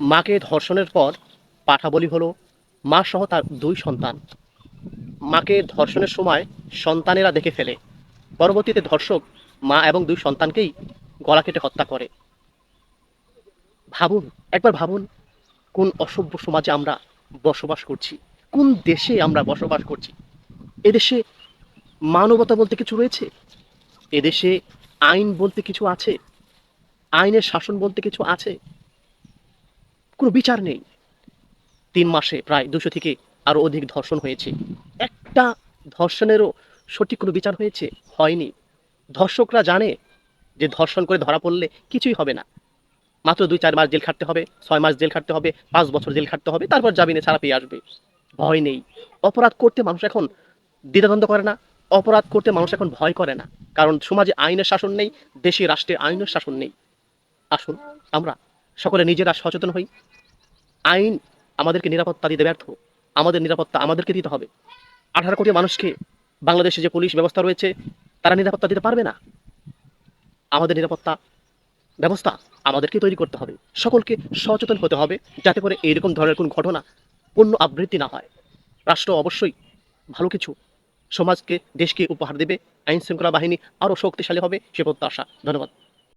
মাকে ধর্ষণের পর পাঠা বলি হলো মা সহ তার দুই সন্তান। মাকে ধর্ষণের সময় সন্তানেরা দেখে ফেলে, পরবর্তীতে ধর্ষক মা এবং দুই সন্তানকেই গলা কেটে হত্যা করে। ভাবুন, একবার ভাবুন, কোন অসভ্য সমাজে আমরা বসবাস করছি, কোন দেশে আমরা বসবাস করছি। এদেশে মানবতা বলতে কিছু রয়েছে? এদেশে আইন বলতে কিছু আছে? আইনের শাসন বলতে কিছু আছে? কোনো বিচার নেই। ৩ মাসে প্রায় ২০০ থেকে আরো অধিক ধর্ষণ হয়েছে। একটা ধর্ষণেরও সঠিক কোনো বিচার হয়েছে? হয়নি। ধর্ষকরা জানে যে ধর্ষণ করে ধরা পড়লে কিছুই হবে না। মাত্র ২-৪ মাস জেল খাটতে হবে, ৬ মাস জেল খাটতে হবে, ৫ বছর জেল খাটতে হবে, তারপর জামিনে ছাড়া পেয়ে আসবে। ভয় নেই। অপরাধ করতে মানুষ এখন দ্বিধাদ্বন্দ্ব করে না। অপরাধ করতে মানুষ এখন ভয় করে না। কারণ সমাজে আইনের শাসন নেই, দেশে রাষ্ট্রে আইনের শাসন নেই। আসুন আমরা সকলে নিজেরা সচেতন হই। আইন আমাদেরকে নিরাপত্তা দিতে ব্যর্থ। আমাদের নিরাপত্তা আমাদেরকে দিতে হবে। ১৮ কোটি মানুষকে বাংলাদেশে যে পুলিশ ব্যবস্থা রয়েছে, তারা নিরাপত্তা দিতে পারবে না। আমাদের নিরাপত্তা ব্যবস্থা আমাদেরকে তৈরি করতে হবে। সকলকে সচেতন হতে হবে, যাতে করে এইরকম ধরনের কোনো ঘটনা পুনরাবৃত্তি না হয়। রাষ্ট্র অবশ্যই ভালো কিছু সমাজকে, দেশকে উপহার দেবে। আইন শৃঙ্খলা বাহিনী আরো শক্তিশালী হবে, সে প্রত্যাশা। ধন্যবাদ।